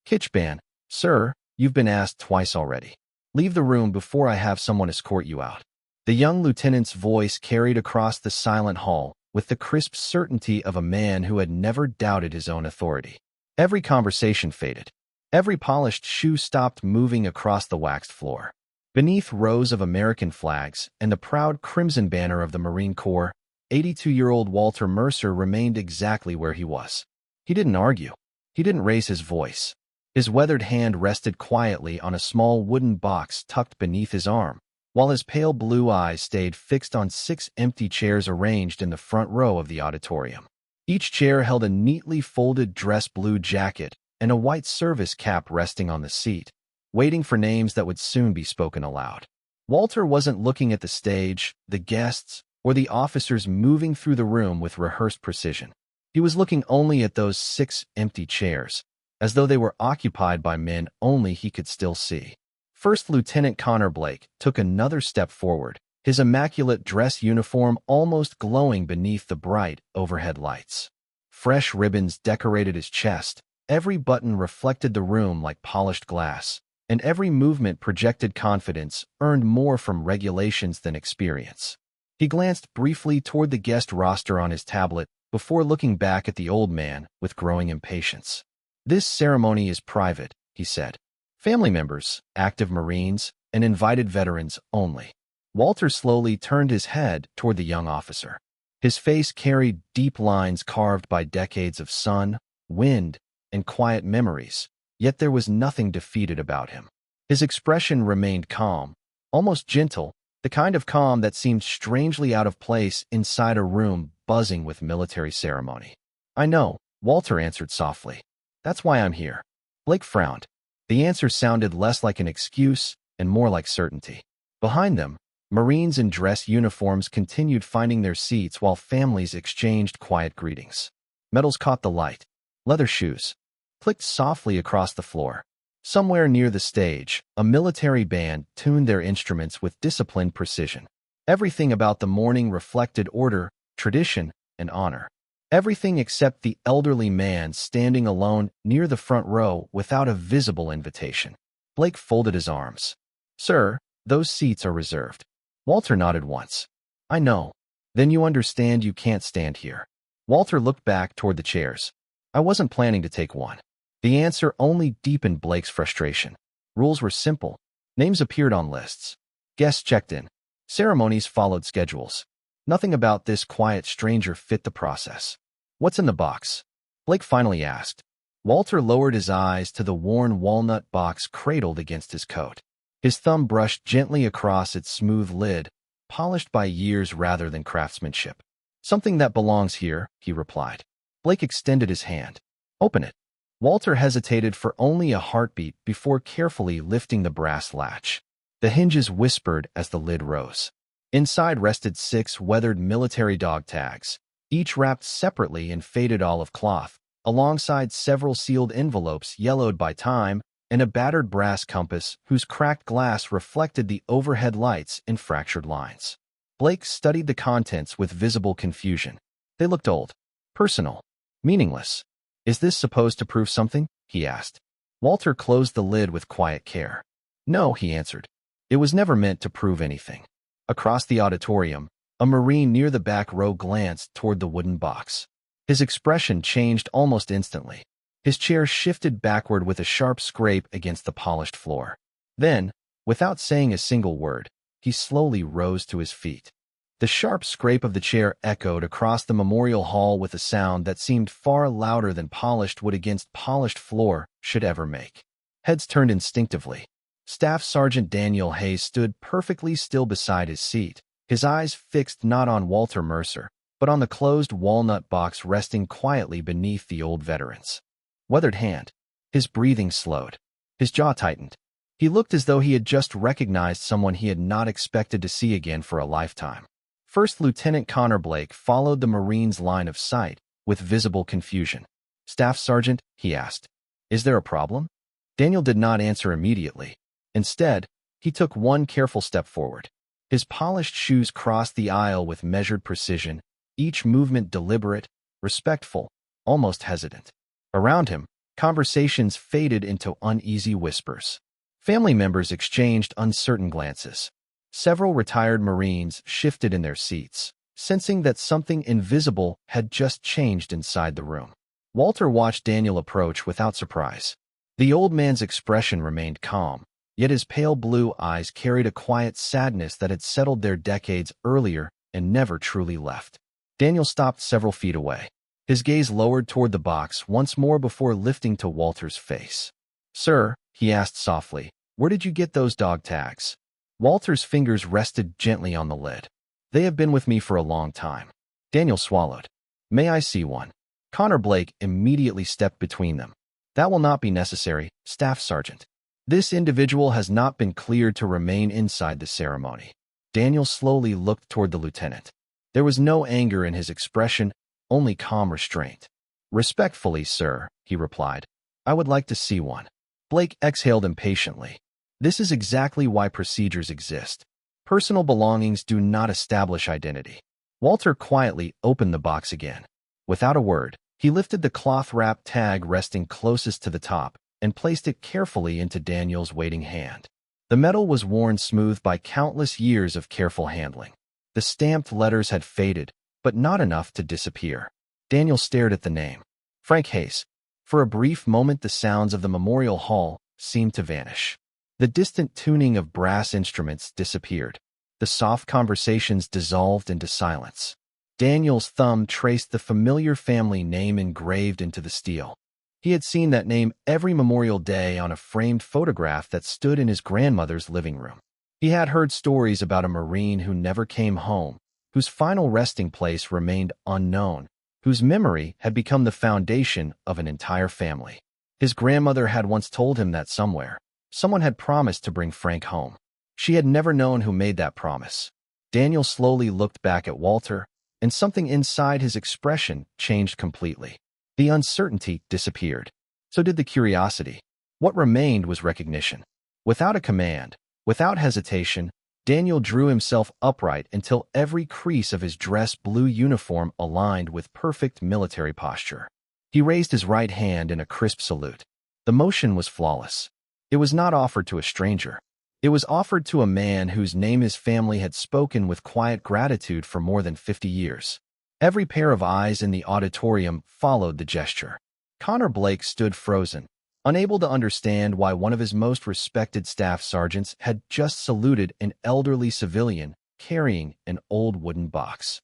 Kitchban, sir, you've been asked twice already. Leave the room before I have someone escort you out. The young lieutenant's voice carried across the silent hall with the crisp certainty of a man who had never doubted his own authority. Every conversation faded. Every polished shoe stopped moving across the waxed floor. Beneath rows of American flags and the proud crimson banner of the Marine Corps, 82-year-old Walter Mercer remained exactly where he was. He didn't argue. He didn't raise his voice. His weathered hand rested quietly on a small wooden box tucked beneath his arm, while his pale blue eyes stayed fixed on 6 empty chairs arranged in the front row of the auditorium. Each chair held a neatly folded dress blue jacket and a white service cap resting on the seat, waiting for names that would soon be spoken aloud. Walter wasn't looking at the stage, the guests, or the officers moving through the room with rehearsed precision. He was looking only at those 6 empty chairs, as though they were occupied by men only he could still see. First Lieutenant Connor Blake took another step forward, his immaculate dress uniform almost glowing beneath the bright overhead lights. Fresh ribbons decorated his chest, every button reflected the room like polished glass, and every movement projected confidence earned more from regulations than experience. He glanced briefly toward the guest roster on his tablet before looking back at the old man with growing impatience. "This ceremony is private," he said. "Family members, active Marines, and invited veterans only." Walter slowly turned his head toward the young officer. His face carried deep lines carved by decades of sun, wind, and quiet memories, yet there was nothing defeated about him. His expression remained calm, almost gentle, the kind of calm that seemed strangely out of place inside a room buzzing with military ceremony. "I know," Walter answered softly. "That's why I'm here." Blake frowned. The answer sounded less like an excuse and more like certainty. Behind them, Marines in dress uniforms continued finding their seats while families exchanged quiet greetings. Medals caught the light. Leather shoes clicked softly across the floor. Somewhere near the stage, a military band tuned their instruments with disciplined precision. Everything about the morning reflected order, tradition, and honor. Everything except the elderly man standing alone near the front row without a visible invitation. Blake folded his arms. "Sir, those seats are reserved." Walter nodded once. "I know. Then you understand you can't stand here." Walter looked back toward the chairs. "I wasn't planning to take one." The answer only deepened Blake's frustration. Rules were simple. Names appeared on lists. Guests checked in. Ceremonies followed schedules. Nothing about this quiet stranger fit the process. "What's in the box?" Blake finally asked. Walter lowered his eyes to the worn walnut box cradled against his coat. His thumb brushed gently across its smooth lid, polished by years rather than craftsmanship. "Something that belongs here," he replied. Blake extended his hand. "Open it." Walter hesitated for only a heartbeat before carefully lifting the brass latch. The hinges whispered as the lid rose. Inside rested 6 weathered military dog tags, each wrapped separately in faded olive cloth, alongside several sealed envelopes yellowed by time and a battered brass compass whose cracked glass reflected the overhead lights in fractured lines. Blake studied the contents with visible confusion. They looked old, personal, meaningless. "Is this supposed to prove something?" he asked. Walter closed the lid with quiet care. "No," he answered. "It was never meant to prove anything." Across the auditorium, a Marine near the back row glanced toward the wooden box. His expression changed almost instantly. His chair shifted backward with a sharp scrape against the polished floor. Then, without saying a single word, he slowly rose to his feet. The sharp scrape of the chair echoed across the memorial hall with a sound that seemed far louder than polished wood against polished floor should ever make. Heads turned instinctively. Staff Sergeant Daniel Hayes stood perfectly still beside his seat, his eyes fixed not on Walter Mercer, but on the closed walnut box resting quietly beneath the old veteran's weathered hand. His breathing slowed. His jaw tightened. He looked as though he had just recognized someone he had not expected to see again for a lifetime. First Lieutenant Connor Blake followed the Marine's line of sight with visible confusion. "Staff Sergeant," he asked, "is there a problem?" Daniel did not answer immediately. Instead, he took one careful step forward. His polished shoes crossed the aisle with measured precision, each movement deliberate, respectful, almost hesitant. Around him, Conversations faded into uneasy whispers. Family members exchanged uncertain glances. Several retired Marines shifted in their seats, sensing that something invisible had just changed inside the room. Walter watched Daniel approach without surprise. The old man's expression remained calm, yet his pale blue eyes carried a quiet sadness that had settled there decades earlier and never truly left. Daniel stopped several feet away. His gaze lowered toward the box once more before lifting to Walter's face. "Sir," he asked softly, "where did you get those dog tags?" Walter's fingers rested gently on the lid. "They have been with me for a long time." Daniel swallowed. "May I see one?" Connor Blake immediately stepped between them. "That will not be necessary, Staff Sergeant. This individual has not been cleared to remain inside the ceremony." Daniel slowly looked toward the lieutenant. There was no anger in his expression, only calm restraint. "Respectfully, sir," he replied, "I would like to see one." Blake exhaled impatiently. This is exactly why procedures exist. Personal belongings do not establish identity. Walter quietly opened the box again. Without a word, he lifted the cloth-wrapped tag resting closest to the top and placed it carefully into Daniel's waiting hand. The metal was worn smooth by countless years of careful handling. The stamped letters had faded, but not enough to disappear. Daniel stared at the name. Frank Hayes. For a brief moment, the sounds of the memorial hall seemed to vanish. The distant tuning of brass instruments disappeared. The soft conversations dissolved into silence. Daniel's thumb traced the familiar family name engraved into the steel. He had seen that name every Memorial Day on a framed photograph that stood in his grandmother's living room. He had heard stories about a Marine who never came home, whose final resting place remained unknown, whose memory had become the foundation of an entire family. His grandmother had once told him that someone had promised to bring Frank home. She had never known who made that promise. Daniel slowly looked back at Walter, and something inside his expression changed completely. The uncertainty disappeared. So did the curiosity. What remained was recognition. Without a command, without hesitation, Daniel drew himself upright until every crease of his dress blue uniform aligned with perfect military posture. He raised his right hand in a crisp salute. The motion was flawless. It was not offered to a stranger. It was offered to a man whose name his family had spoken with quiet gratitude for more than 50 years. Every pair of eyes in the auditorium followed the gesture. Connor Blake stood frozen, unable to understand why one of his most respected staff sergeants had just saluted an elderly civilian carrying an old wooden box.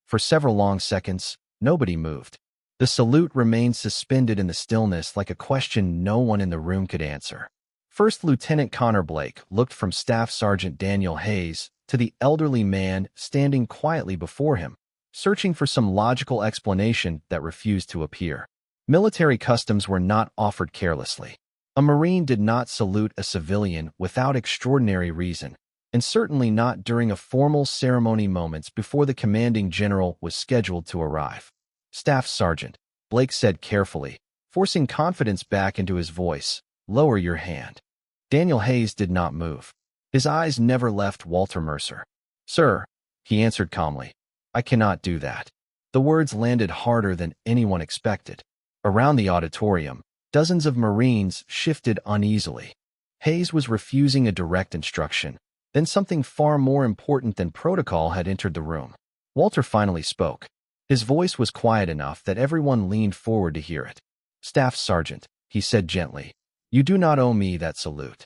For several long seconds, nobody moved. The salute remained suspended in the stillness like a question no one in the room could answer. First Lieutenant Connor Blake looked from Staff Sergeant Daniel Hayes to the elderly man standing quietly before him, searching for some logical explanation that refused to appear. Military customs were not offered carelessly. A Marine did not salute a civilian without extraordinary reason, and certainly not during a formal ceremony moments before the commanding general was scheduled to arrive. "Staff Sergeant," Blake said carefully, forcing confidence back into his voice, "lower your hand." Daniel Hayes did not move. His eyes never left Walter Mercer. "Sir," he answered calmly, "I cannot do that." The words landed harder than anyone expected. Around the auditorium, dozens of Marines shifted uneasily. Hayes was refusing a direct instruction. Then something far more important than protocol had entered the room. Walter finally spoke. His voice was quiet enough that everyone leaned forward to hear it. "Staff Sergeant," he said gently, "you do not owe me that salute."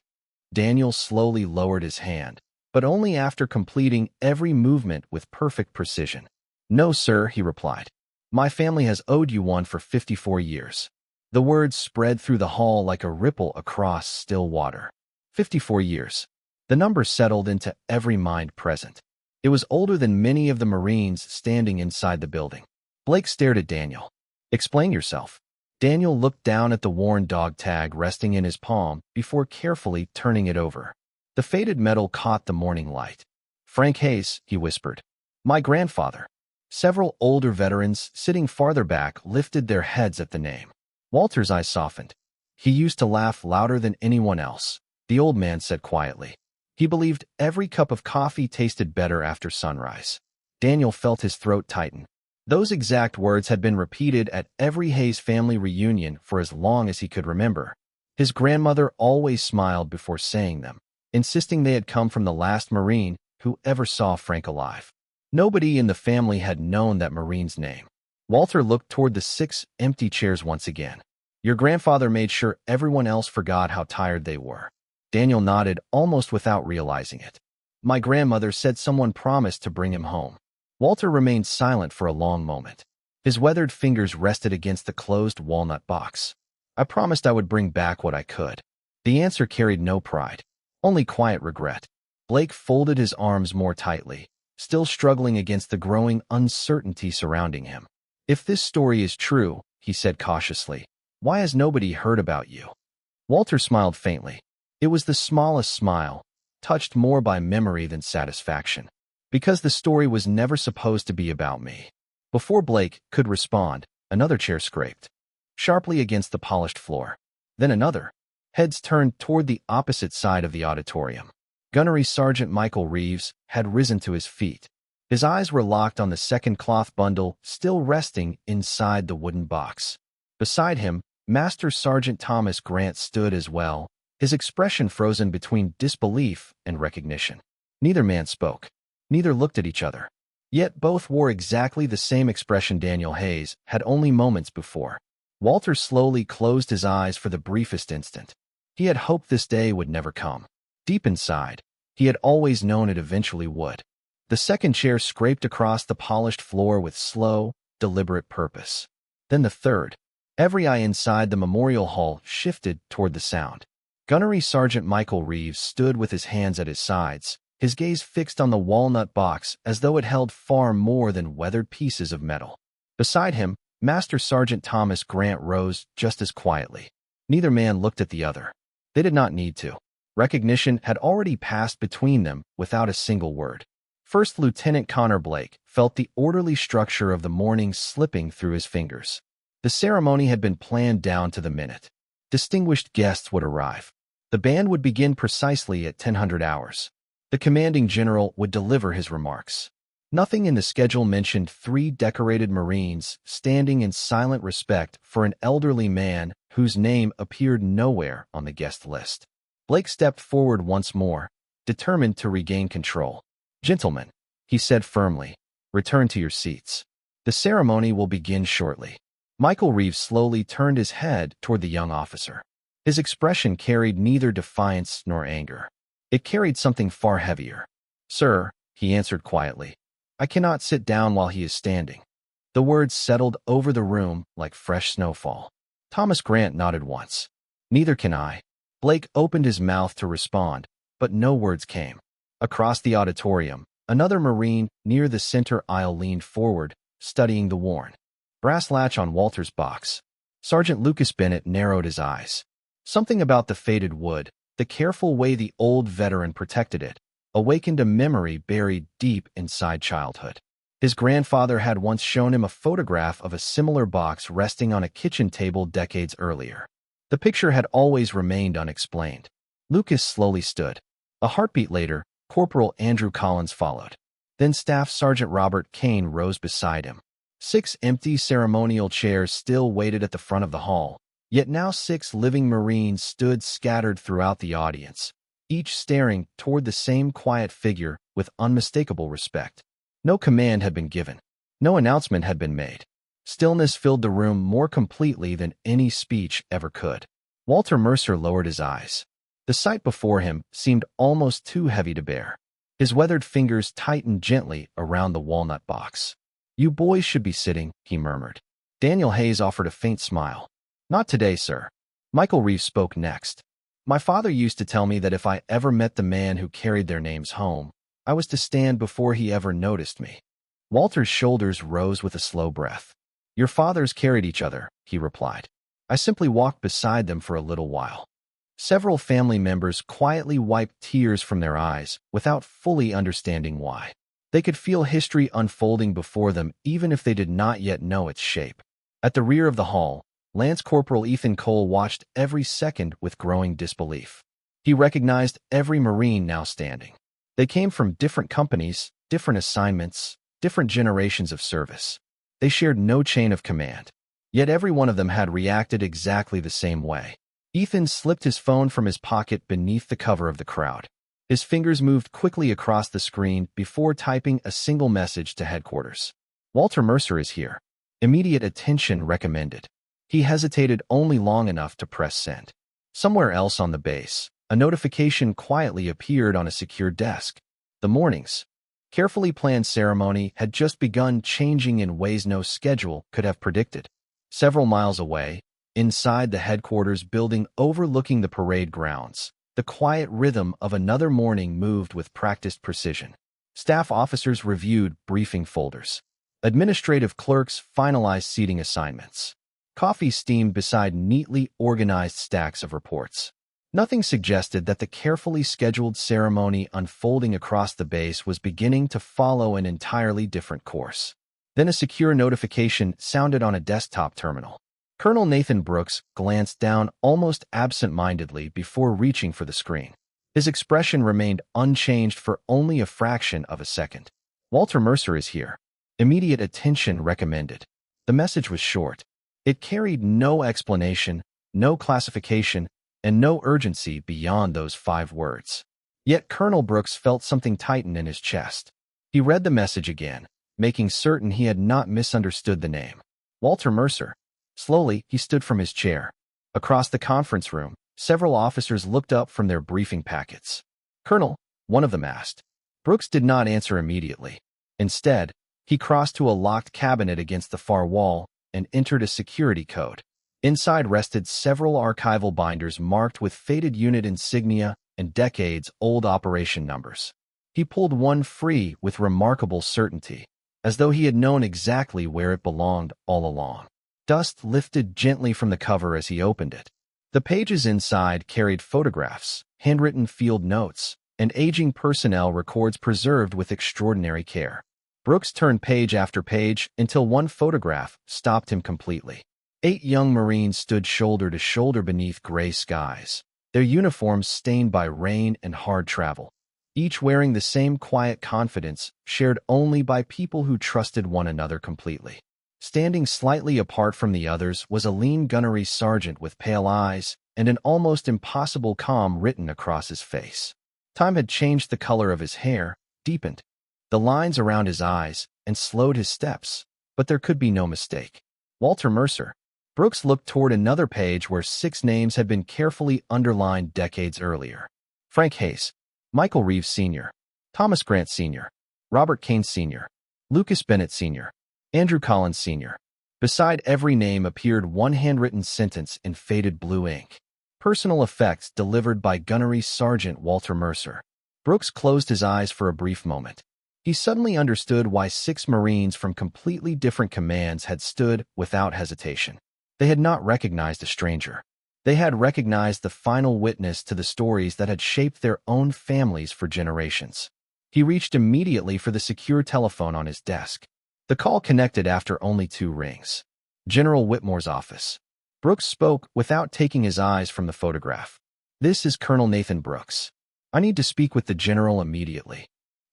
Daniel slowly lowered his hand, but only after completing every movement with perfect precision. "No, sir," he replied. "My family has owed you one for 54 years. The words spread through the hall like a ripple across still water. 54 years. The number settled into every mind present. It was older than many of the Marines standing inside the building. Blake stared at Daniel. "Explain yourself." Daniel looked down at the worn dog tag resting in his palm before carefully turning it over. The faded metal caught the morning light. "Frank Hayes," he whispered. "My grandfather." Several older veterans sitting farther back lifted their heads at the name. Walter's eyes softened. "He used to laugh louder than anyone else," the old man said quietly. "He believed every cup of coffee tasted better after sunrise." Daniel felt his throat tighten. Those exact words had been repeated at every Hayes family reunion for as long as he could remember. His grandmother always smiled before saying them, insisting they had come from the last Marine who ever saw Frank alive. Nobody in the family had known that Marine's name. Walter looked toward the 6 empty chairs once again. Your grandfather made sure everyone else forgot how tired they were. Daniel nodded almost without realizing it. My grandmother said someone promised to bring him home. Walter remained silent for a long moment. His weathered fingers rested against the closed walnut box. I promised I would bring back what I could. The answer carried no pride, only quiet regret. Blake folded his arms more tightly, still struggling against the growing uncertainty surrounding him. If this story is true, he said cautiously, why has nobody heard about you? Walter smiled faintly. It was the smallest smile, touched more by memory than satisfaction. Because the story was never supposed to be about me. Before Blake could respond, another chair scraped sharply against the polished floor. Then another. Heads turned toward the opposite side of the auditorium. Gunnery Sergeant Michael Reeves had risen to his feet. His eyes were locked on the second cloth bundle still resting inside the wooden box. Beside him, Master Sergeant Thomas Grant stood as well, his expression frozen between disbelief and recognition. Neither man spoke. Neither looked at each other. Yet both wore exactly the same expression Daniel Hayes had only moments before. Walter slowly closed his eyes for the briefest instant. He had hoped this day would never come. Deep inside, he had always known it eventually would. The second chair scraped across the polished floor with slow, deliberate purpose. Then the third. Every eye inside the memorial hall shifted toward the sound. Gunnery Sergeant Michael Reeves stood with his hands at his sides, his gaze fixed on the walnut box as though it held far more than weathered pieces of metal. Beside him, Master Sergeant Thomas Grant rose just as quietly. Neither man looked at the other. They did not need to. Recognition had already passed between them without a single word. First Lieutenant Connor Blake felt the orderly structure of the morning slipping through his fingers. The ceremony had been planned down to the minute. Distinguished guests would arrive. The band would begin precisely at 1000 hours. The commanding general would deliver his remarks. Nothing in the schedule mentioned 3 decorated Marines standing in silent respect for an elderly man whose name appeared nowhere on the guest list. Blake stepped forward once more, determined to regain control. Gentlemen, he said firmly, return to your seats. The ceremony will begin shortly. Michael Reeves slowly turned his head toward the young officer. His expression carried neither defiance nor anger. It carried something far heavier. Sir, he answered quietly, I cannot sit down while he is standing. The words settled over the room like fresh snowfall. Thomas Grant nodded once. Neither can I. Blake opened his mouth to respond, but no words came. Across the auditorium, another Marine near the center aisle leaned forward, studying the worn brass latch on Walter's box. Sergeant Lucas Bennett narrowed his eyes. Something about the faded wood, the careful way the old veteran protected it, awakened a memory buried deep inside childhood. His grandfather had once shown him a photograph of a similar box resting on a kitchen table decades earlier. The picture had always remained unexplained. Lucas slowly stood. A heartbeat later, Corporal Andrew Collins followed. Then Staff Sergeant Robert Kane rose beside him. 6 empty ceremonial chairs still waited at the front of the hall, yet now 6 living Marines stood scattered throughout the audience, each staring toward the same quiet figure with unmistakable respect. No command had been given. No announcement had been made. Stillness filled the room more completely than any speech ever could. Walter Mercer lowered his eyes. The sight before him seemed almost too heavy to bear. His weathered fingers tightened gently around the walnut box. You boys should be sitting, he murmured. Daniel Hayes offered a faint smile. Not today, sir. Michael Reeves spoke next. My father used to tell me that if I ever met the man who carried their names home, I was to stand before he ever noticed me. Walter's shoulders rose with a slow breath. Your fathers carried each other, he replied. I simply walked beside them for a little while. Several family members quietly wiped tears from their eyes without fully understanding why. They could feel history unfolding before them even if they did not yet know its shape. At the rear of the hall, Lance Corporal Ethan Cole watched every second with growing disbelief. He recognized every Marine now standing. They came from different companies, different assignments, different generations of service. They shared no chain of command. Yet every one of them had reacted exactly the same way. Ethan slipped his phone from his pocket beneath the cover of the crowd. His fingers moved quickly across the screen before typing a single message to headquarters. Walter Mercer is here. Immediate attention recommended. He hesitated only long enough to press send. Somewhere else on the base, a notification quietly appeared on a secure desk. The morning's carefully planned ceremony had just begun, changing in ways no schedule could have predicted. Several miles away, inside the headquarters building overlooking the parade grounds, the quiet rhythm of another morning moved with practiced precision. Staff officers reviewed briefing folders. Administrative clerks finalized seating assignments. Coffee steamed beside neatly organized stacks of reports. Nothing suggested that the carefully scheduled ceremony unfolding across the base was beginning to follow an entirely different course. Then a secure notification sounded on a desktop terminal. Colonel Nathan Brooks glanced down almost absent-mindedly before reaching for the screen. His expression remained unchanged for only a fraction of a second. Walter Mercer is here. Immediate attention recommended. The message was short. It carried no explanation, no classification, and no urgency beyond those 5 words. Yet Colonel Brooks felt something tighten in his chest. He read the message again, making certain he had not misunderstood the name. Walter Mercer. Slowly, he stood from his chair. Across the conference room, several officers looked up from their briefing packets. "Colonel," one of them asked. Brooks did not answer immediately. Instead, he crossed to a locked cabinet against the far wall and entered a security code. Inside rested several archival binders marked with faded unit insignia and decades-old operation numbers. He pulled one free with remarkable certainty, as though he had known exactly where it belonged all along. Dust lifted gently from the cover as he opened it. The pages inside carried photographs, handwritten field notes, and aging personnel records preserved with extraordinary care. Brooks turned page after page until one photograph stopped him completely. 8 young Marines stood shoulder to shoulder beneath gray skies, their uniforms stained by rain and hard travel, each wearing the same quiet confidence shared only by people who trusted one another completely. Standing slightly apart from the others was a lean gunnery sergeant with pale eyes and an almost impossible calm written across his face. Time had changed the color of his hair, deepened the lines around his eyes, and slowed his steps, but there could be no mistake. Walter Mercer. Brooks looked toward another page where 6 names had been carefully underlined decades earlier. Frank Hayes, Michael Reeves Sr., Thomas Grant Sr., Robert Kane Sr., Lucas Bennett Sr., Andrew Collins Sr. Beside every name appeared one handwritten sentence in faded blue ink. Personal effects delivered by Gunnery Sergeant Walter Mercer. Brooks closed his eyes for a brief moment. He suddenly understood why 6 Marines from completely different commands had stood without hesitation. They had not recognized a stranger. They had recognized the final witness to the stories that had shaped their own families for generations. He reached immediately for the secure telephone on his desk. The call connected after only 2 rings. General Whitmore's office. Brooks spoke without taking his eyes from the photograph. "This is Colonel Nathan Brooks. I need to speak with the general immediately.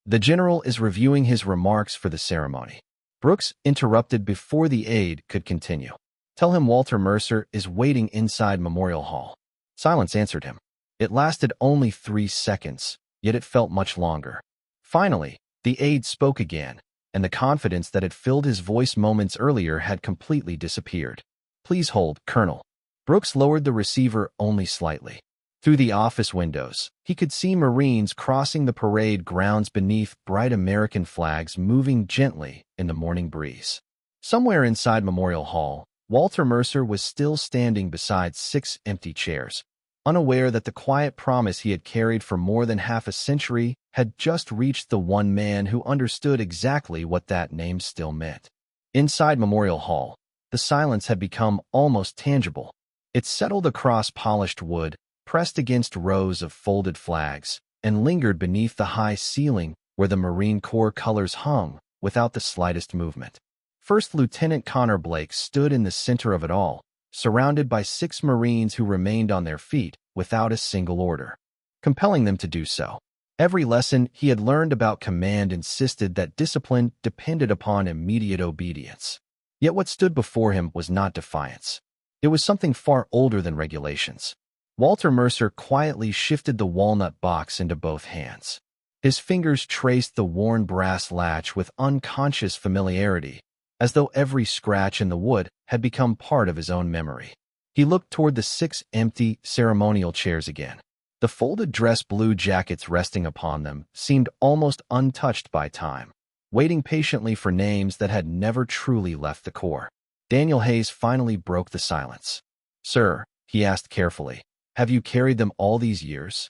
The general is reviewing his remarks for the ceremony." Brooks interrupted before the aide could continue. "Tell him Walter Mercer is waiting inside Memorial Hall." Silence answered him. It lasted only 3 seconds, yet it felt much longer. Finally, the aide spoke again, and the confidence that had filled his voice moments earlier had completely disappeared. "Please hold, Colonel." Brooks lowered the receiver only slightly. Through the office windows, he could see Marines crossing the parade grounds beneath bright American flags moving gently in the morning breeze. Somewhere inside Memorial Hall, Walter Mercer was still standing beside 6 empty chairs, unaware that the quiet promise he had carried for more than half a century had just reached the one man who understood exactly what that name still meant. Inside Memorial Hall, the silence had become almost tangible. It settled across polished wood, pressed against rows of folded flags, and lingered beneath the high ceiling where the Marine Corps colors hung without the slightest movement. First Lieutenant Connor Blake stood in the center of it all, surrounded by 6 Marines who remained on their feet without a single order, compelling them to do so. Every lesson he had learned about command insisted that discipline depended upon immediate obedience. Yet what stood before him was not defiance. It was something far older than regulations. Walter Mercer quietly shifted the walnut box into both hands. His fingers traced the worn brass latch with unconscious familiarity, as though every scratch in the wood had become part of his own memory. He looked toward the 6 empty, ceremonial chairs again. The folded dress blue jackets resting upon them seemed almost untouched by time, waiting patiently for names that had never truly left the core. Daniel Hayes finally broke the silence. "Sir," he asked carefully, "have you carried them all these years?"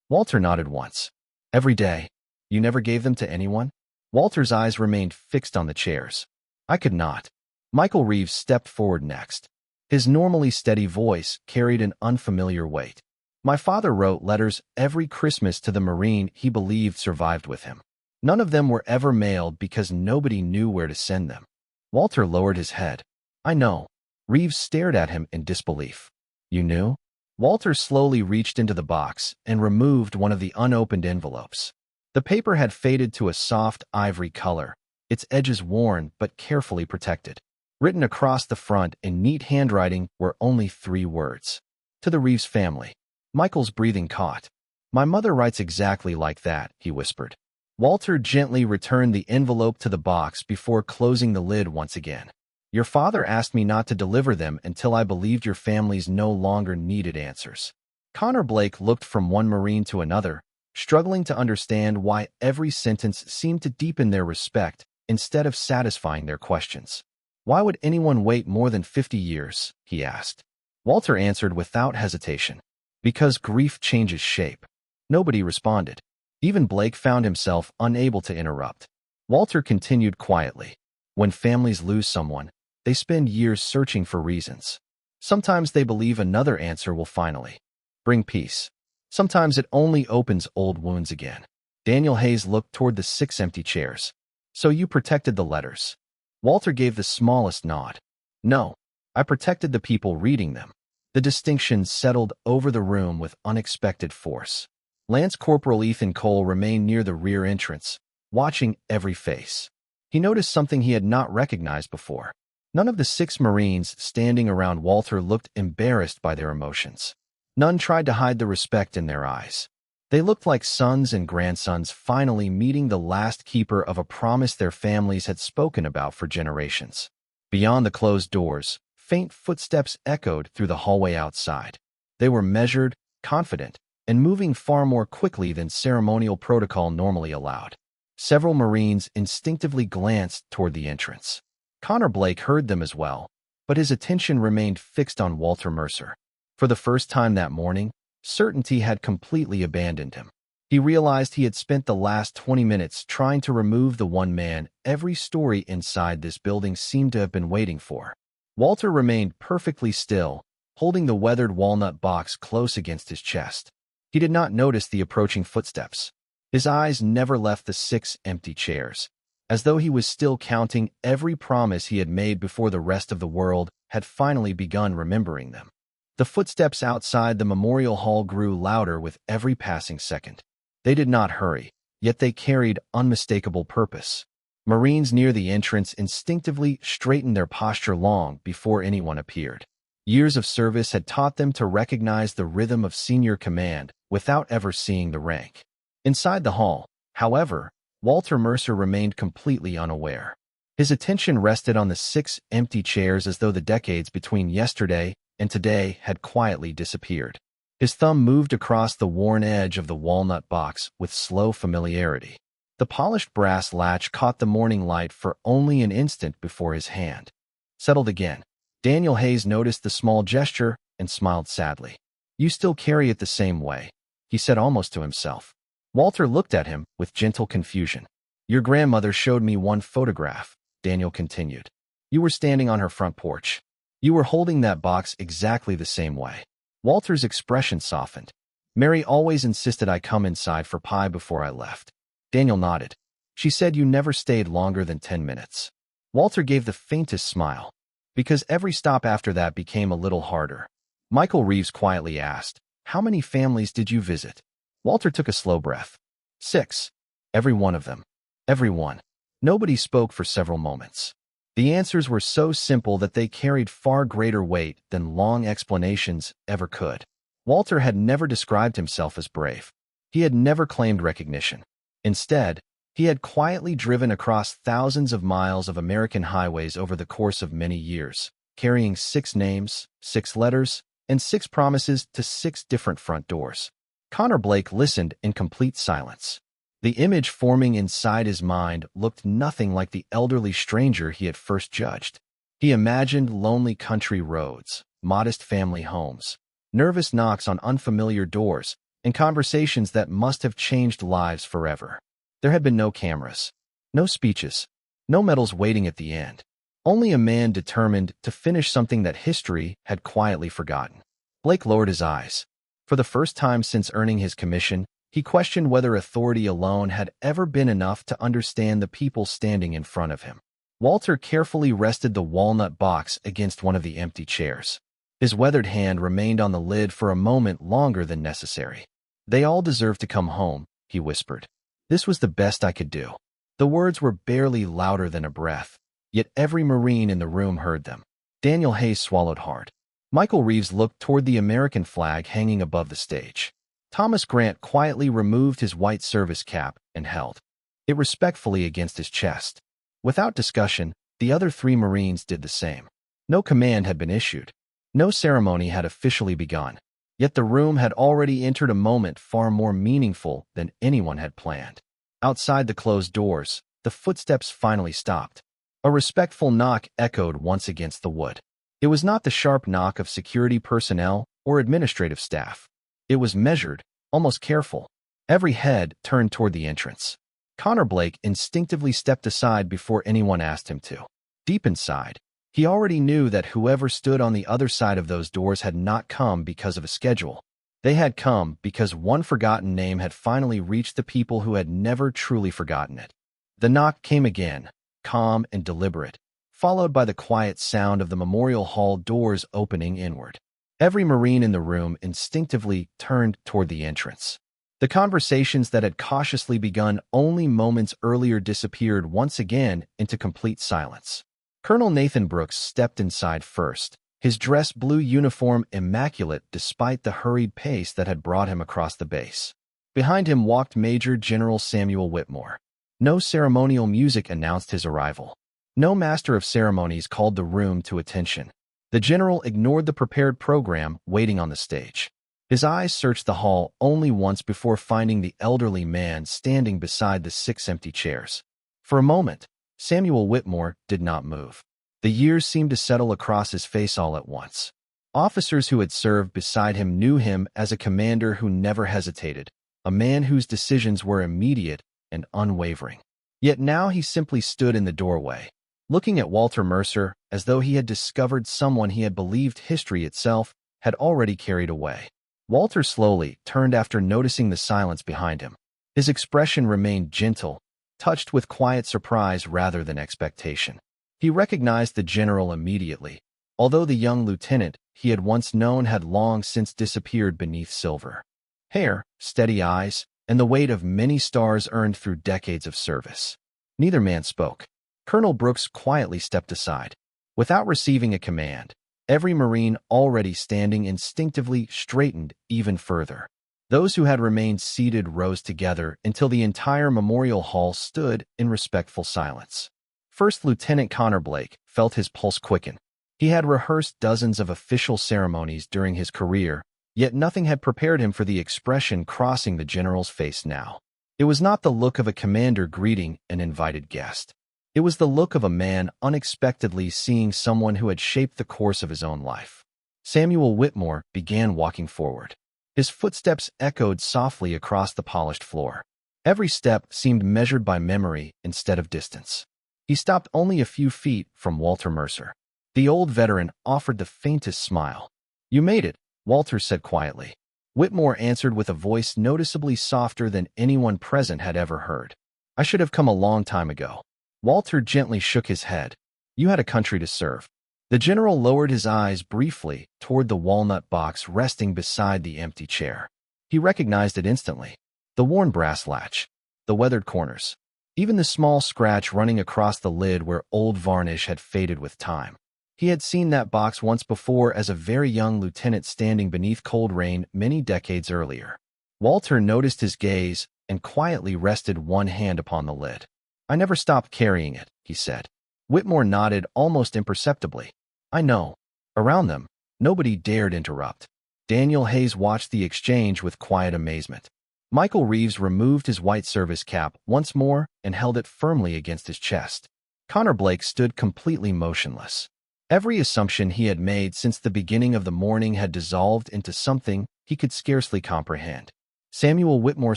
Walter nodded once. "Every day. You never gave them to anyone?" Walter's eyes remained fixed on the chairs. "I could not." Michael Reeves stepped forward next. His normally steady voice carried an unfamiliar weight. "My father wrote letters every Christmas to the Marine he believed survived with him. None of them were ever mailed because nobody knew where to send them." Walter lowered his head. "I know." Reeves stared at him in disbelief. "You knew?" Walter slowly reached into the box and removed one of the unopened envelopes. The paper had faded to a soft ivory color, its edges worn but carefully protected. Written across the front in neat handwriting were only 3 words. "To the Reeves family." Michael's breathing caught. "My mother writes exactly like that," he whispered. Walter gently returned the envelope to the box before closing the lid once again. "Your father asked me not to deliver them until I believed your families no longer needed answers." Connor Blake looked from one Marine to another, struggling to understand why every sentence seemed to deepen their respect instead of satisfying their questions. "Why would anyone wait more than 50 years?" he asked. Walter answered without hesitation. "Because grief changes shape." Nobody responded. Even Blake found himself unable to interrupt. Walter continued quietly. "When families lose someone, they spend years searching for reasons. Sometimes they believe another answer will finally bring peace. Sometimes it only opens old wounds again." Daniel Hayes looked toward the 6 empty chairs. "So you protected the letters?" Walter gave the smallest nod. "No, I protected the people reading them." The distinction settled over the room with unexpected force. Lance Corporal Ethan Cole remained near the rear entrance, watching every face. He noticed something he had not recognized before. None of the 6 Marines standing around Walter looked embarrassed by their emotions. None tried to hide the respect in their eyes. They looked like sons and grandsons finally meeting the last keeper of a promise their families had spoken about for generations. Beyond the closed doors, faint footsteps echoed through the hallway outside. They were measured, confident, and moving far more quickly than ceremonial protocol normally allowed. Several Marines instinctively glanced toward the entrance. Connor Blake heard them as well, but his attention remained fixed on Walter Mercer. For the first time that morning, certainty had completely abandoned him. He realized he had spent the last 20 minutes trying to remove the one man every story inside this building seemed to have been waiting for. Walter remained perfectly still, holding the weathered walnut box close against his chest. He did not notice the approaching footsteps. His eyes never left the 6 empty chairs, as though he was still counting every promise he had made before the rest of the world had finally begun remembering them. The footsteps outside the memorial hall grew louder with every passing second. They did not hurry, yet they carried unmistakable purpose. Marines near the entrance instinctively straightened their posture long before anyone appeared. Years of service had taught them to recognize the rhythm of senior command without ever seeing the rank. Inside the hall, however, Walter Mercer remained completely unaware. His attention rested on the 6 empty chairs as though the decades between yesterday and today had quietly disappeared. His thumb moved across the worn edge of the walnut box with slow familiarity. The polished brass latch caught the morning light for only an instant before his hand settled again. Daniel Hayes noticed the small gesture and smiled sadly. "You still carry it the same way," he said almost to himself. Walter looked at him with gentle confusion. "Your grandmother showed me one photograph," Daniel continued. "You were standing on her front porch. You were holding that box exactly the same way." Walter's expression softened. "Mary always insisted I come inside for pie before I left." Daniel nodded. "She said you never stayed longer than 10 minutes. Walter gave the faintest smile. "Because every stop after that became a little harder." Michael Reeves quietly asked, "How many families did you visit?" Walter took a slow breath. 6. Every one of them. Every one. Nobody spoke for several moments. The answers were so simple that they carried far greater weight than long explanations ever could. Walter had never described himself as brave. He had never claimed recognition. Instead, he had quietly driven across thousands of miles of American highways over the course of many years, carrying 6 names, 6 letters, and 6 promises to 6 different front doors. Connor Blake listened in complete silence. The image forming inside his mind looked nothing like the elderly stranger he had first judged. He imagined lonely country roads, modest family homes, nervous knocks on unfamiliar doors, and conversations that must have changed lives forever. There had been no cameras, no speeches, no medals waiting at the end. Only a man determined to finish something that history had quietly forgotten. Blake lowered his eyes. For the first time since earning his commission, he questioned whether authority alone had ever been enough to understand the people standing in front of him. Walter carefully rested the walnut box against one of the empty chairs. His weathered hand remained on the lid for a moment longer than necessary. "They all deserve to come home," he whispered. "This was the best I could do." The words were barely louder than a breath, yet every Marine in the room heard them. Daniel Hayes swallowed hard. Michael Reeves looked toward the American flag hanging above the stage. Thomas Grant quietly removed his white service cap and held it respectfully against his chest. Without discussion, the other 3 Marines did the same. No command had been issued. No ceremony had officially begun. Yet the room had already entered a moment far more meaningful than anyone had planned. Outside the closed doors, the footsteps finally stopped. A respectful knock echoed once against the wood. It was not the sharp knock of security personnel or administrative staff. It was measured, almost careful. Every head turned toward the entrance. Connor Blake instinctively stepped aside before anyone asked him to. Deep inside, he already knew that whoever stood on the other side of those doors had not come because of a schedule. They had come because one forgotten name had finally reached the people who had never truly forgotten it. The knock came again, calm and deliberate, followed by the quiet sound of the Memorial Hall doors opening inward. Every Marine in the room instinctively turned toward the entrance. The conversations that had cautiously begun only moments earlier disappeared once again into complete silence. Colonel Nathan Brooks stepped inside first, his dress blue uniform immaculate despite the hurried pace that had brought him across the base. Behind him walked Major General Samuel Whitmore. No ceremonial music announced his arrival. No master of ceremonies called the room to attention. The general ignored the prepared program waiting on the stage. His eyes searched the hall only once before finding the elderly man standing beside the 6 empty chairs. For a moment, Samuel Whitmore did not move. The years seemed to settle across his face all at once. Officers who had served beside him knew him as a commander who never hesitated, a man whose decisions were immediate and unwavering. Yet now he simply stood in the doorway, looking at Walter Mercer as though he had discovered someone he had believed history itself had already carried away. Walter slowly turned after noticing the silence behind him. His expression remained gentle, touched with quiet surprise rather than expectation. He recognized the general immediately, although the young lieutenant he had once known had long since disappeared beneath silver hair, steady eyes, and the weight of many stars earned through decades of service. Neither man spoke. Colonel Brooks quietly stepped aside. Without receiving a command, every Marine already standing instinctively straightened even further. Those who had remained seated rose together until the entire Memorial Hall stood in respectful silence. First Lieutenant Connor Blake felt his pulse quicken. He had rehearsed dozens of official ceremonies during his career, yet nothing had prepared him for the expression crossing the general's face now. It was not the look of a commander greeting an invited guest. It was the look of a man unexpectedly seeing someone who had shaped the course of his own life. Samuel Whitmore began walking forward. His footsteps echoed softly across the polished floor. Every step seemed measured by memory instead of distance. He stopped only a few feet from Walter Mercer. The old veteran offered the faintest smile. "You made it," Walter said quietly. Whitmore answered with a voice noticeably softer than anyone present had ever heard. "I should have come a long time ago." Walter gently shook his head. "You had a country to serve." The general lowered his eyes briefly toward the walnut box resting beside the empty chair. He recognized it instantly. The worn brass latch, the weathered corners, even the small scratch running across the lid where old varnish had faded with time. He had seen that box once before as a very young lieutenant standing beneath cold rain many decades earlier. Walter noticed his gaze and quietly rested one hand upon the lid. "I never stopped carrying it," he said. Whitmore nodded almost imperceptibly. "I know." Around them, nobody dared interrupt. Daniel Hayes watched the exchange with quiet amazement. Michael Reeves removed his white service cap once more and held it firmly against his chest. Connor Blake stood completely motionless. Every assumption he had made since the beginning of the morning had dissolved into something he could scarcely comprehend. Samuel Whitmore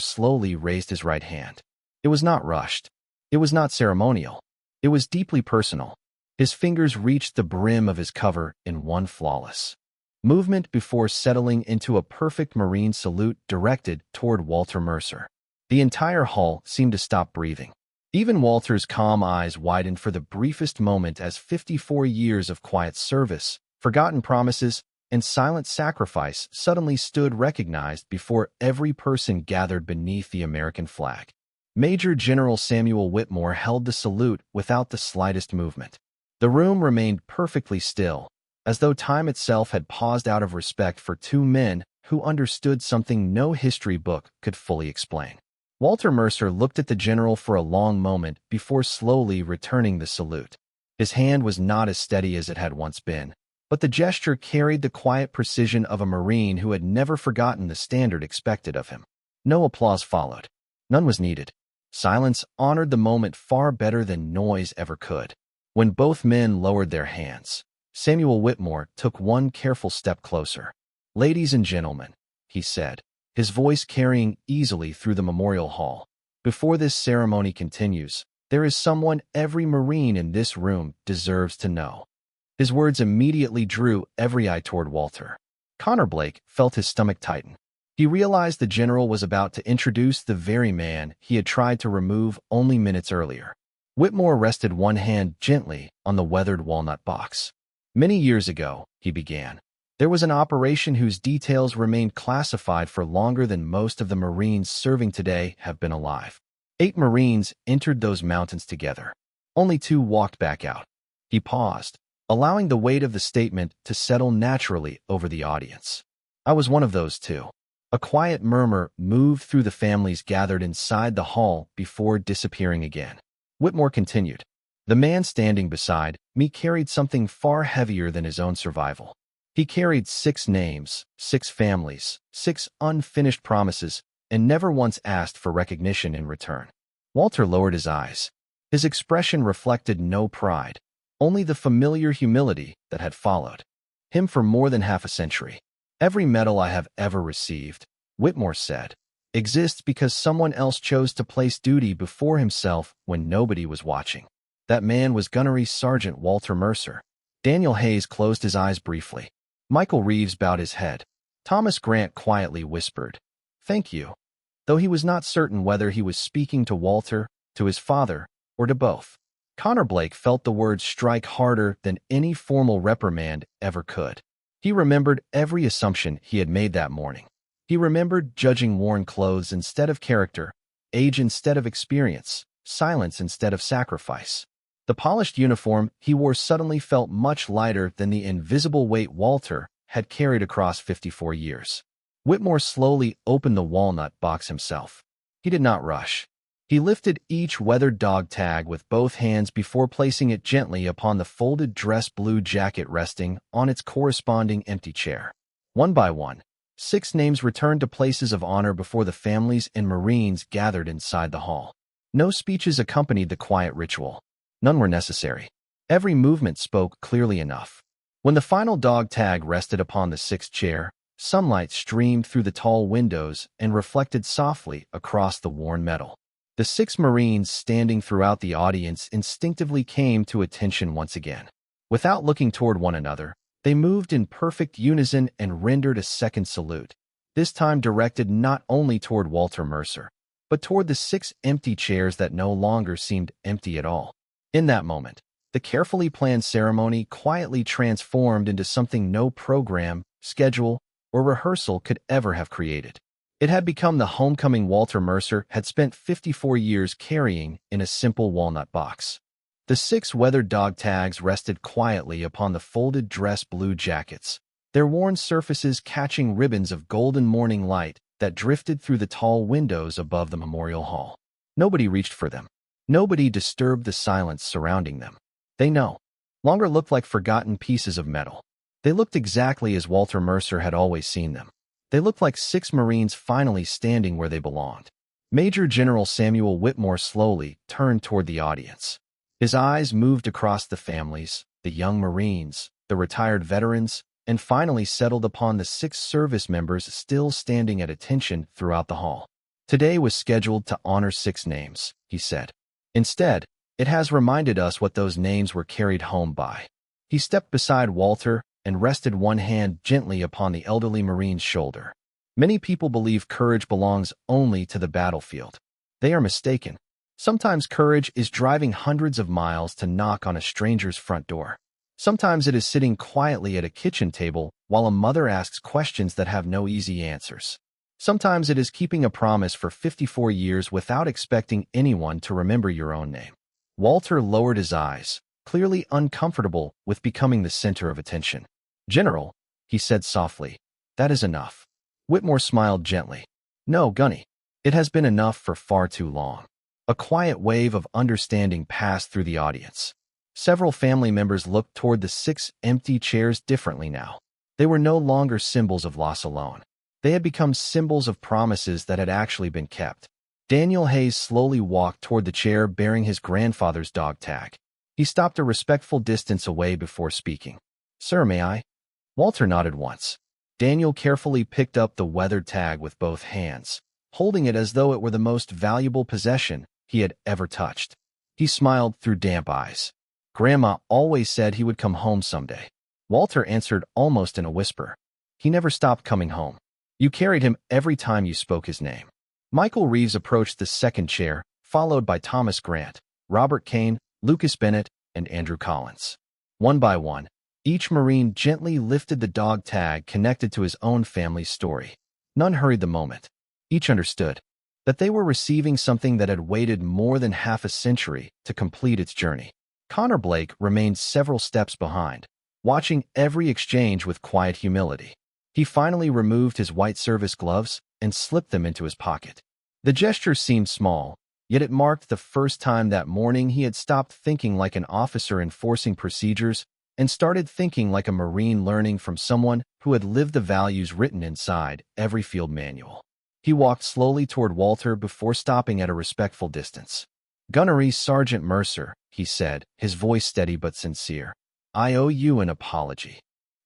slowly raised his right hand. It was not rushed. It was not ceremonial. It was deeply personal. His fingers reached the brim of his cover in one flawless movement before settling into a perfect Marine salute directed toward Walter Mercer. The entire hall seemed to stop breathing. Even Walter's calm eyes widened for the briefest moment as 54 years of quiet service, forgotten promises, and silent sacrifice suddenly stood recognized before every person gathered beneath the American flag. Major General Samuel Whitmore held the salute without the slightest movement. The room remained perfectly still, as though time itself had paused out of respect for two men who understood something no history book could fully explain. Walter Mercer looked at the general for a long moment before slowly returning the salute. His hand was not as steady as it had once been, but the gesture carried the quiet precision of a Marine who had never forgotten the standard expected of him. No applause followed. None was needed. Silence honored the moment far better than noise ever could. When both men lowered their hands, Samuel Whitmore took one careful step closer. "Ladies and gentlemen," he said, his voice carrying easily through the memorial hall, "before this ceremony continues, there is someone every Marine in this room deserves to know." His words immediately drew every eye toward Walter. Connor Blake felt his stomach tighten. He realized the general was about to introduce the very man he had tried to remove only minutes earlier. Whitmore rested one hand gently on the weathered walnut box. "Many years ago," he began, "there was an operation whose details remained classified for longer than most of the Marines serving today have been alive. 8 Marines entered those mountains together. Only 2 walked back out." He paused, allowing the weight of the statement to settle naturally over the audience. "I was one of those 2. A quiet murmur moved through the families gathered inside the hall before disappearing again. Whitmore continued. "The man standing beside me carried something far heavier than his own survival. He carried 6 names, 6 families, 6 unfinished promises, and never once asked for recognition in return." Walter lowered his eyes. His expression reflected no pride, only the familiar humility that had followed him for more than half a century. "Every medal I have ever received," Whitmore said, "exists because someone else chose to place duty before himself when nobody was watching. That man was Gunnery Sergeant Walter Mercer." Daniel Hayes closed his eyes briefly. Michael Reeves bowed his head. Thomas Grant quietly whispered, "Thank you," though he was not certain whether he was speaking to Walter, to his father, or to both. Connor Blake felt the words strike harder than any formal reprimand ever could. He remembered every assumption he had made that morning. He remembered judging worn clothes instead of character, age instead of experience, silence instead of sacrifice. The polished uniform he wore suddenly felt much lighter than the invisible weight Walter had carried across 54 years. Whitmore slowly opened the walnut box himself. He did not rush. He lifted each weathered dog tag with both hands before placing it gently upon the folded dress blue jacket resting on its corresponding empty chair. One by one, 6 names returned to places of honor before the families and Marines gathered inside the hall. No speeches accompanied the quiet ritual. None were necessary. Every movement spoke clearly enough. When the final dog tag rested upon the 6th chair, sunlight streamed through the tall windows and reflected softly across the worn metal. The 6 Marines standing throughout the audience instinctively came to attention once again. Without looking toward one another, they moved in perfect unison and rendered a second salute, this time directed not only toward Walter Mercer, but toward the 6 empty chairs that no longer seemed empty at all. In that moment, the carefully planned ceremony quietly transformed into something no program, schedule, or rehearsal could ever have created. It had become the homecoming Walter Mercer had spent 54 years carrying in a simple walnut box. The 6 weathered dog tags rested quietly upon the folded dress blue jackets, their worn surfaces catching ribbons of golden morning light that drifted through the tall windows above the memorial hall. Nobody reached for them. Nobody disturbed the silence surrounding them. They no longer looked like forgotten pieces of metal. They looked exactly as Walter Mercer had always seen them. They looked like 6 Marines finally standing where they belonged. Major General Samuel Whitmore slowly turned toward the audience. His eyes moved across the families, the young Marines, the retired veterans, and finally settled upon the 6 service members still standing at attention throughout the hall. Today was scheduled to honor 6 names, he said. Instead, it has reminded us what those names were carried home by. He stepped beside Walter and rested one hand gently upon the elderly Marine's shoulder. Many people believe courage belongs only to the battlefield. They are mistaken. Sometimes courage is driving hundreds of miles to knock on a stranger's front door. Sometimes it is sitting quietly at a kitchen table while a mother asks questions that have no easy answers. Sometimes it is keeping a promise for 54 years without expecting anyone to remember your own name. Walter lowered his eyes, clearly uncomfortable with becoming the center of attention. "General," he said softly, "that is enough." Whitmore smiled gently. "No, Gunny. It has been enough for far too long." A quiet wave of understanding passed through the audience. Several family members looked toward the 6 empty chairs differently now. They were no longer symbols of loss alone. They had become symbols of promises that had actually been kept. Daniel Hayes slowly walked toward the chair bearing his grandfather's dog tag. He stopped a respectful distance away before speaking. "Sir, may I?" Walter nodded once. Daniel carefully picked up the weathered tag with both hands, holding it as though it were the most valuable possession he had ever touched. He smiled through damp eyes. "Grandma always said he would come home someday." Walter answered almost in a whisper. "He never stopped coming home. You carried him every time you spoke his name." Michael Reeves approached the second chair, followed by Thomas Grant, Robert Kane, Lucas Bennett, and Andrew Collins. One by one, each Marine gently lifted the dog tag connected to his own family's story. None hurried the moment. Each understood that they were receiving something that had waited more than half a century to complete its journey. Connor Blake remained several steps behind, watching every exchange with quiet humility. He finally removed his white service gloves and slipped them into his pocket. The gesture seemed small, yet it marked the first time that morning he had stopped thinking like an officer enforcing procedures and started thinking like a Marine learning from someone who had lived the values written inside every field manual. He walked slowly toward Walter before stopping at a respectful distance. "Gunnery Sergeant Mercer," he said, his voice steady but sincere. "I owe you an apology."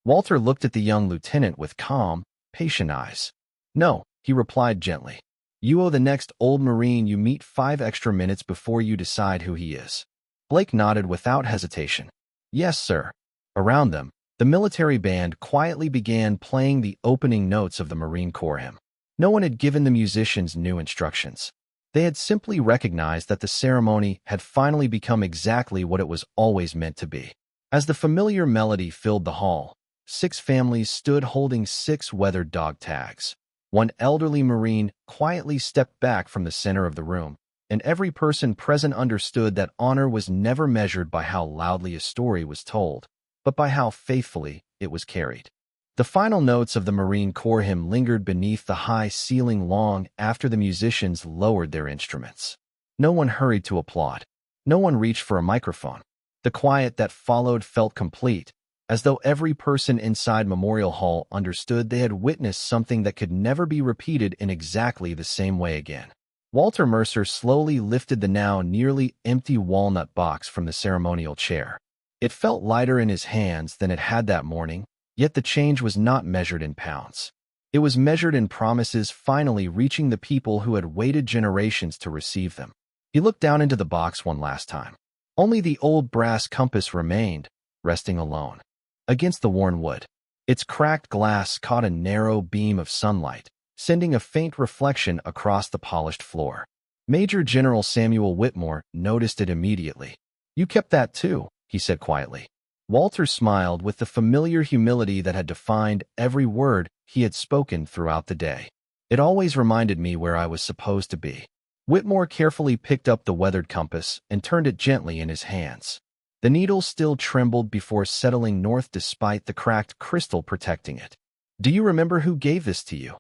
Walter looked at the young lieutenant with calm, patient eyes. "No," he replied gently. "You owe the next old Marine you meet 5 extra minutes before you decide who he is." Blake nodded without hesitation. "Yes, sir." Around them, the military band quietly began playing the opening notes of the Marine Corps hymn. No one had given the musicians new instructions. They had simply recognized that the ceremony had finally become exactly what it was always meant to be. As the familiar melody filled the hall, 6 families stood holding 6 weathered dog tags. One elderly Marine quietly stepped back from the center of the room, and every person present understood that honor was never measured by how loudly a story was told, but by how faithfully it was carried. The final notes of the Marine Corps hymn lingered beneath the high ceiling long after the musicians lowered their instruments. No one hurried to applaud. No one reached for a microphone. The quiet that followed felt complete, as though every person inside Memorial Hall understood they had witnessed something that could never be repeated in exactly the same way again. Walter Mercer slowly lifted the now nearly empty walnut box from the ceremonial chair. It felt lighter in his hands than it had that morning, yet the change was not measured in pounds. It was measured in promises finally reaching the people who had waited generations to receive them. He looked down into the box one last time. Only the old brass compass remained, resting alone against the worn wood. Its cracked glass caught a narrow beam of sunlight, sending a faint reflection across the polished floor. Major General Samuel Whitmore noticed it immediately. "You kept that too," he said quietly. Walter smiled with the familiar humility that had defined every word he had spoken throughout the day. It always reminded me where I was supposed to be. Whitmore carefully picked up the weathered compass and turned it gently in his hands. The needle still trembled before settling north despite the cracked crystal protecting it. "Do you remember who gave this to you?"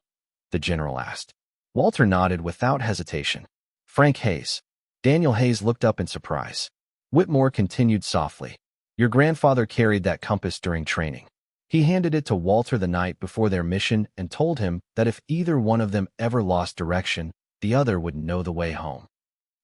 the general asked. Walter nodded without hesitation. "Frank Hayes." Daniel Hayes looked up in surprise. Whitmore continued softly. "Your grandfather carried that compass during training. He handed it to Walter the night before their mission and told him that if either one of them ever lost direction, the other would know the way home."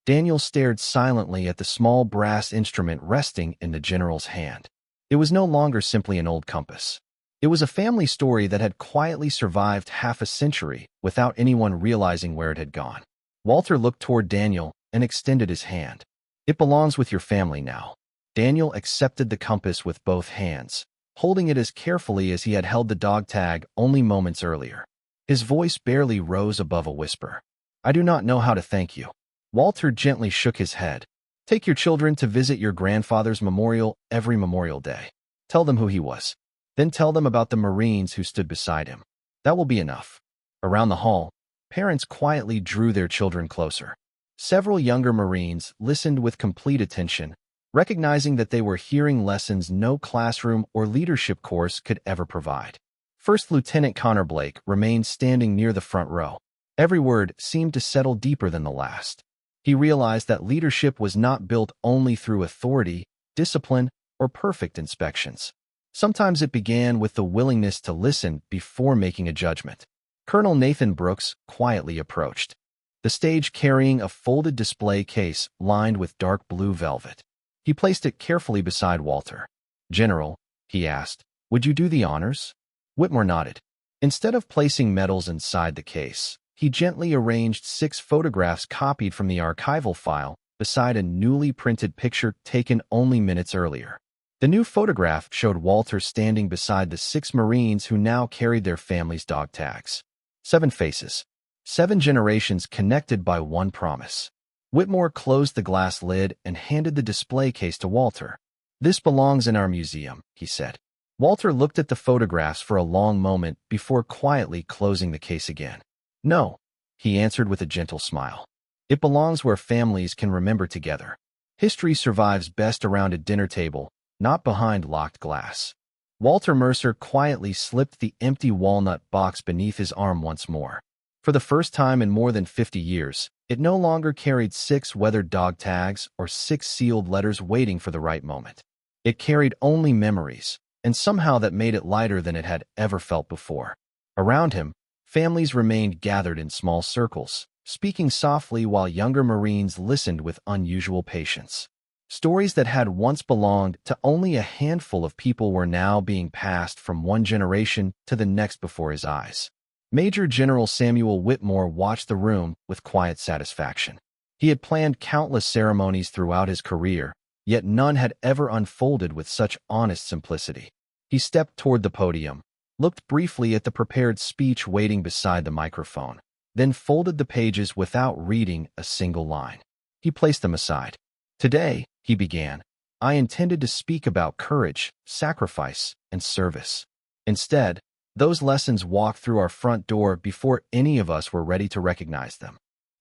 Daniel stared silently at the small brass instrument resting in the general's hand. It was no longer simply an old compass. It was a family story that had quietly survived half a century without anyone realizing where it had gone. Walter looked toward Daniel and extended his hand. "It belongs with your family now." Daniel accepted the compass with both hands, holding it as carefully as he had held the dog tag only moments earlier. His voice barely rose above a whisper. "I do not know how to thank you." Walter gently shook his head. "Take your children to visit your grandfather's memorial every Memorial Day. Tell them who he was. Then tell them about the Marines who stood beside him. That will be enough." Around the hall, parents quietly drew their children closer. Several younger Marines listened with complete attention, recognizing that they were hearing lessons no classroom or leadership course could ever provide. First Lieutenant Connor Blake remained standing near the front row. Every word seemed to settle deeper than the last. He realized that leadership was not built only through authority, discipline, or perfect inspections. Sometimes it began with the willingness to listen before making a judgment. Colonel Nathan Brooks quietly approached the stage carrying a folded display case lined with dark blue velvet. He placed it carefully beside Walter. "General," he asked, "would you do the honors?" Whitmore nodded. Instead of placing medals inside the case, he gently arranged 6 photographs copied from the archival file beside a newly printed picture taken only minutes earlier. The new photograph showed Walter standing beside the 6 Marines who now carried their families' dog tags. 7 faces. 7 generations connected by one promise. Whitmore closed the glass lid and handed the display case to Walter. "This belongs in our museum," he said. Walter looked at the photographs for a long moment before quietly closing the case again. "No," he answered with a gentle smile. "It belongs where families can remember together. History survives best around a dinner table, not behind locked glass." Walter Mercer quietly slipped the empty walnut box beneath his arm once more. For the first time in more than 50 years, it no longer carried 6 weathered dog tags or 6 sealed letters waiting for the right moment. It carried only memories, and somehow that made it lighter than it had ever felt before. Around him, families remained gathered in small circles, speaking softly while younger Marines listened with unusual patience. Stories that had once belonged to only a handful of people were now being passed from one generation to the next before his eyes. Major General Samuel Whitmore watched the room with quiet satisfaction. He had planned countless ceremonies throughout his career, yet none had ever unfolded with such honest simplicity. He stepped toward the podium, looked briefly at the prepared speech waiting beside the microphone, then folded the pages without reading a single line. He placed them aside. "Today," he began, "I intended to speak about courage, sacrifice, and service. Instead, those lessons walked through our front door before any of us were ready to recognize them."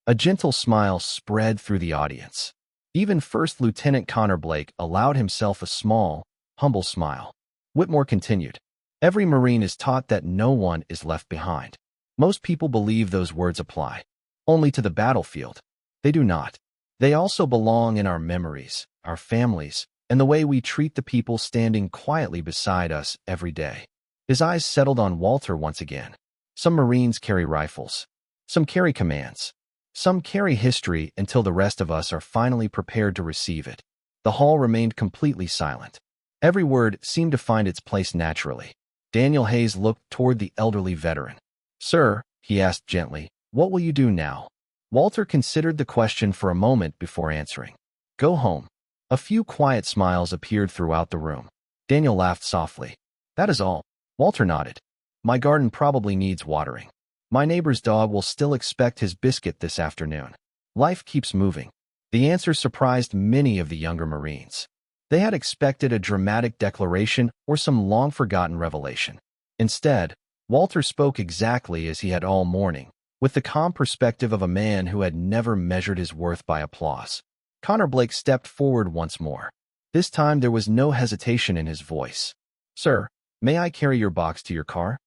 A gentle smile spread through the audience. Even First Lieutenant Connor Blake allowed himself a small, humble smile. Whitmore continued, "Every Marine is taught that no one is left behind. Most people believe those words apply only to the battlefield. They do not. They also belong in our memories, our families, and the way we treat the people standing quietly beside us every day." His eyes settled on Walter once again. Some Marines carry rifles. Some carry commands. Some carry history until the rest of us are finally prepared to receive it. The hall remained completely silent. Every word seemed to find its place naturally. Daniel Hayes looked toward the elderly veteran. "Sir," he asked gently, "what will you do now?" Walter considered the question for a moment before answering. "Go home." A few quiet smiles appeared throughout the room. Daniel laughed softly. "That is all." Walter nodded. "My garden probably needs watering. My neighbor's dog will still expect his biscuit this afternoon. Life keeps moving." The answer surprised many of the younger Marines. They had expected a dramatic declaration or some long-forgotten revelation. Instead, Walter spoke exactly as he had all morning, With the calm perspective of a man who had never measured his worth by applause, Connor Blake stepped forward once more. This time there was no hesitation in his voice. "Sir, may I carry your box to your car?"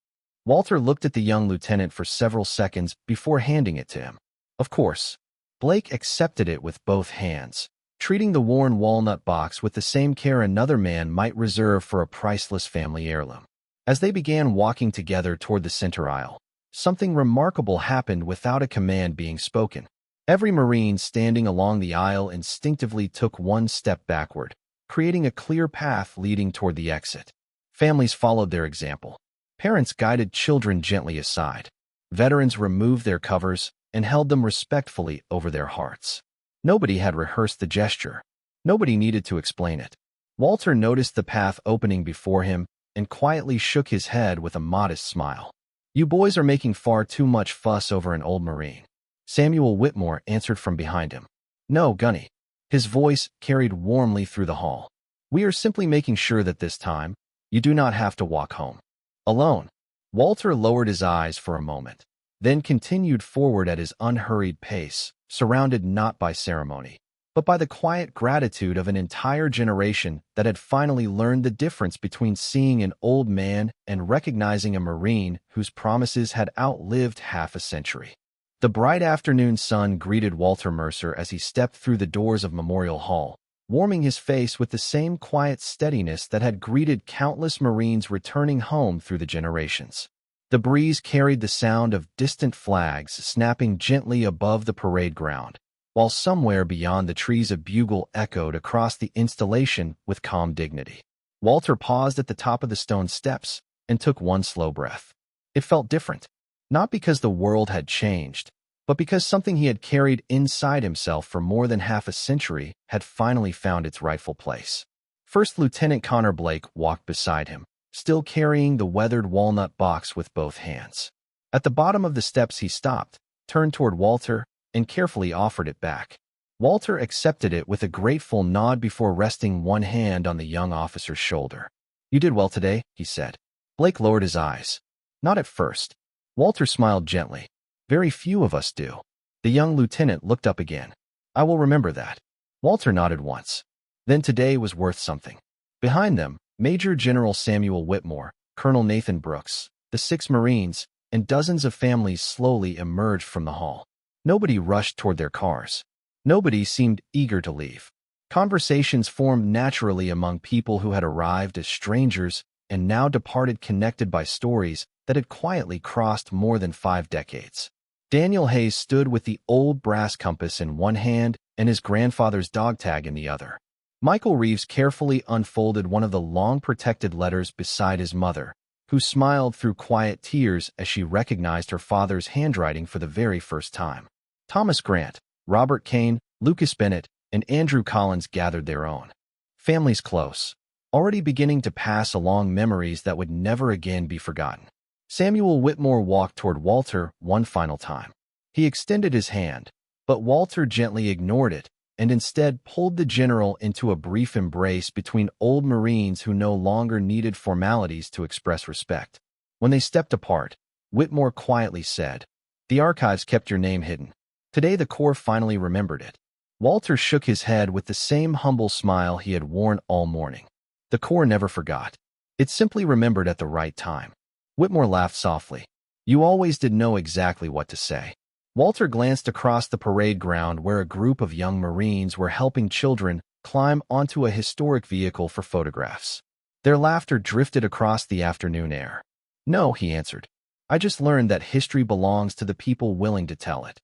Walter looked at the young lieutenant for several seconds before handing it to him. Of course. Blake accepted it with both hands, treating the worn walnut box with the same care another man might reserve for a priceless family heirloom. As they began walking together toward the center aisle, something remarkable happened without a command being spoken. Every Marine standing along the aisle instinctively took one step backward, creating a clear path leading toward the exit. Families followed their example. Parents guided children gently aside. Veterans removed their covers and held them respectfully over their hearts. Nobody had rehearsed the gesture. Nobody needed to explain it. Walter noticed the path opening before him and quietly shook his head with a modest smile. "You boys are making far too much fuss over an old Marine." Samuel Whitmore answered from behind him. "No, Gunny." His voice carried warmly through the hall. "We are simply making sure that this time, you do not have to walk home alone." Walter lowered his eyes for a moment, then continued forward at his unhurried pace, surrounded not by ceremony, but by the quiet gratitude of an entire generation that had finally learned the difference between seeing an old man and recognizing a Marine whose promises had outlived half a century. The bright afternoon sun greeted Walter Mercer as he stepped through the doors of Memorial Hall, warming his face with the same quiet steadiness that had greeted countless Marines returning home through the generations. The breeze carried the sound of distant flags snapping gently above the parade ground, while somewhere beyond the trees a bugle echoed across the installation with calm dignity. Walter paused at the top of the stone steps and took one slow breath. It felt different, not because the world had changed, but because something he had carried inside himself for more than half a century had finally found its rightful place. First Lieutenant Connor Blake walked beside him, still carrying the weathered walnut box with both hands. At the bottom of the steps he stopped, turned toward Walter, and carefully offered it back. Walter accepted it with a grateful nod before resting one hand on the young officer's shoulder. "You did well today," he said. Blake lowered his eyes. "Not at first." Walter smiled gently. "Very few of us do." The young lieutenant looked up again. "I will remember that." Walter nodded once. Then today was worth something. Behind them, Major General Samuel Whitmore, Colonel Nathan Brooks, the 6 Marines, and dozens of families slowly emerged from the hall. Nobody rushed toward their cars. Nobody seemed eager to leave. Conversations formed naturally among people who had arrived as strangers and now departed connected by stories that had quietly crossed more than 5 decades. Daniel Hayes stood with the old brass compass in one hand and his grandfather's dog tag in the other. Michael Reeves carefully unfolded one of the long-protected letters beside his mother, who smiled through quiet tears as she recognized her father's handwriting for the very first time. Thomas Grant, Robert Kane, Lucas Bennett, and Andrew Collins gathered their own. Families close, already beginning to pass along memories that would never again be forgotten. Samuel Whitmore walked toward Walter one final time. He extended his hand, but Walter gently ignored it and instead pulled the general into a brief embrace between old Marines who no longer needed formalities to express respect. When they stepped apart, Whitmore quietly said, "The archives kept your name hidden. Today the Corps finally remembered it." Walter shook his head with the same humble smile he had worn all morning. The Corps never forgot. It simply remembered at the right time. Whitmore laughed softly. "You always did know exactly what to say." Walter glanced across the parade ground where a group of young Marines were helping children climb onto a historic vehicle for photographs. Their laughter drifted across the afternoon air. "No," he answered. "I just learned that history belongs to the people willing to tell it."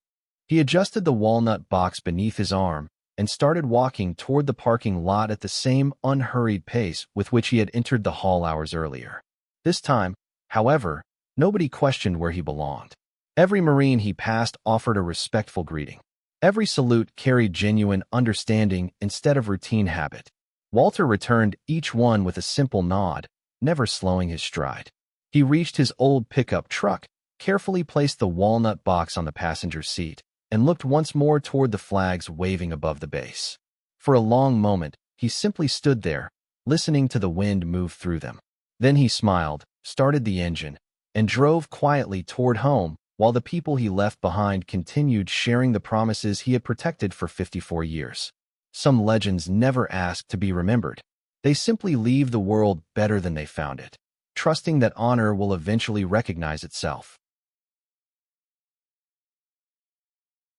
He adjusted the walnut box beneath his arm and started walking toward the parking lot at the same unhurried pace with which he had entered the hall hours earlier. This time, however, nobody questioned where he belonged. Every Marine he passed offered a respectful greeting. Every salute carried genuine understanding instead of routine habit. Walter returned each one with a simple nod, never slowing his stride. He reached his old pickup truck, carefully placed the walnut box on the passenger seat, and looked once more toward the flags waving above the base. For a long moment, he simply stood there, listening to the wind move through them. Then he smiled, started the engine, and drove quietly toward home, while the people he left behind continued sharing the promises he had protected for 54 years. Some legends never ask to be remembered. They simply leave the world better than they found it, trusting that honor will eventually recognize itself.